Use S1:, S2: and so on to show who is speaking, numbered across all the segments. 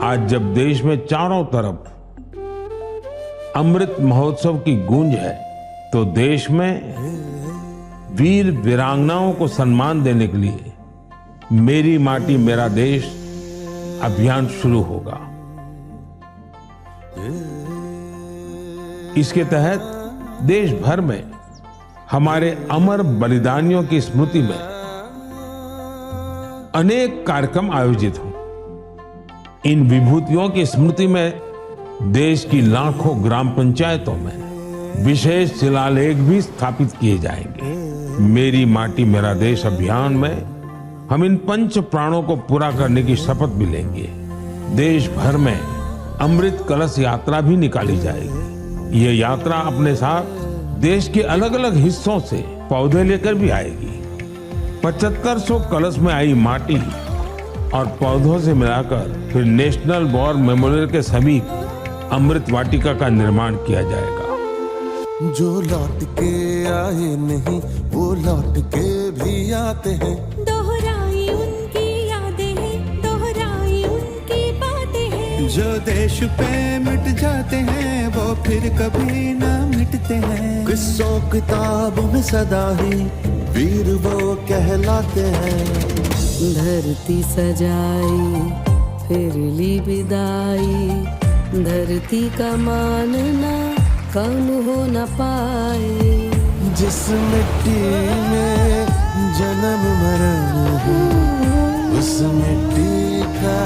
S1: आज जब देश में चारों तरफ अमृत महोत्सव की गूंज है, तो देश में वीर वीरांगनाओं को सम्मान देने के लिए मेरी माटी मेरा देश अभियान शुरू होगा। इसके तहत देश भर में हमारे अमर बलिदानियों की स्मृति में अनेक कार्यक्रम आयोजित हों। इन विभूतियों की स्मृति में देश की लाखों ग्राम पंचायतों में विशेष शिलालेख भी स्थापित किए जाएंगे। मेरी माटी मेरा देश अभियान में हम इन पंच प्राणों को पूरा करने की शपथ भी लेंगे। देश भर में अमृत कलश यात्रा भी निकाली जाएगी। ये यात्रा अपने साथ देश के अलग अलग हिस्सों से पौधे लेकर भी आएगी। 7500 कलश में आई माटी और पौधों से मिलाकर फिर नेशनल वॉर मेमोरियल के समीप अमृत वाटिका का निर्माण किया जाएगा।
S2: जो लौट के आए नहीं वो लौट के भी आते हैं।
S3: दोहराई उनकी यादें हैं, दोहराई उनकी बातें हैं।
S2: जो देश पे मिट जाते हैं वो फिर कभी ना मिटते हैं। किस्सों किताबों में सदा ही वीर वो कहलाते हैं।
S4: धरती सजाई फिर ली विदाई, धरती का मानना कम हो न पाए।
S2: जिस मिट्टी में जन्म मरण है उस मिट्टी का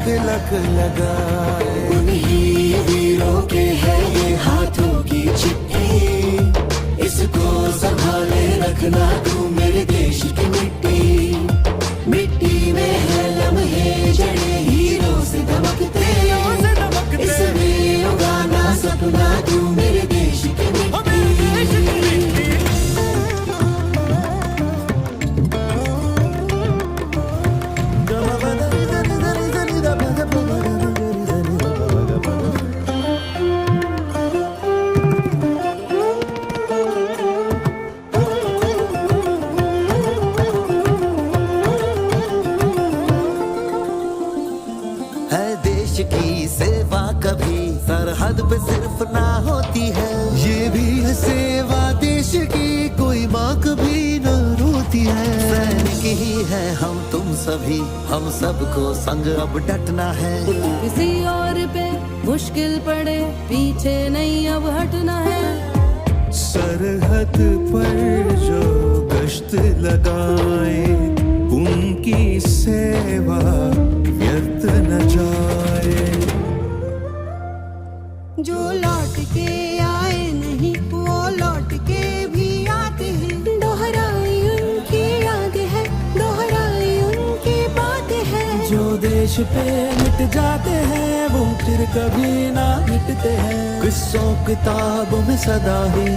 S2: तिलक लगाए।
S5: उन्हीं वीरों के है ये हाथों की चिट्ठी, इसको संभाले रखना तू मेरे देश की मिट्टी। मिट्टी में है लम्हे जड़े हीरों से दमकते, इसमें उगाना सपना तू मेरे देश की मिट्टी।
S2: की सेवा कभी सरहद पे सिर्फ ना होती है, ये भी है सेवा देश की, कोई माँ कभी न रोती है। सैनिक ही है हम तुम सभी, हम सबको संग अब डटना है।
S4: किसी और पे मुश्किल पड़े पीछे नहीं अब हटना है।
S2: सरहद पर जो गश्त लगाए उनकी सेवा व्यर्थ न जाए।
S3: जो लौट के आए नहीं वो लौट के भी आते हैं। दोहराई उनकी यादें हैं, दोहराई उनकी बातें हैं।
S2: जो देश पे मिट जाते हैं वो फिर कभी ना मिटते हैं। किस्सों किताबों में सदा ही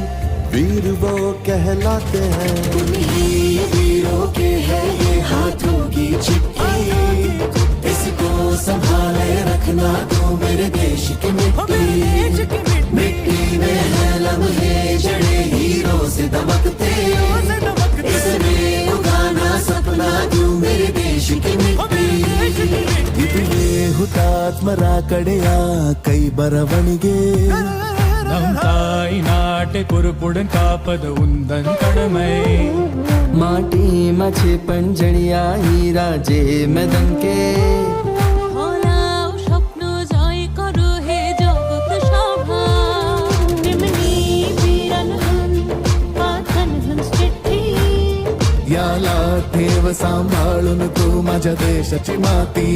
S2: वीर वो कहलाते हैं।
S5: उन्हीं वीरों के है ये हाथों की चिट्ठी, इसको संभाले रखना तो मेरे देश की मिट्टी। मिट्टी में है लम्हे जड़े हीरों से दमकते, इसमें उगाना सपना तू मेरे देश की मिट्टी।
S2: इतने हुतात्मरा कड़िया कई बरवणिगे
S6: ನಮ್ ತಾಯಿ ನಾಟೆ ಕುರುಪುಡನ್ ಕಾಪದ ಉಂದನ್ ಕಡಮೈ
S4: माटी मछे पंजड़िया हीरा जे मदन के।
S3: হলাও স্বপ্ন জয় করো হে জগৎ সভা। এমনি বীরাঙ্গন पाथन हंस चिट्ठी,
S2: याला ठेव सांभाळून तू माझ्या देशाची माती।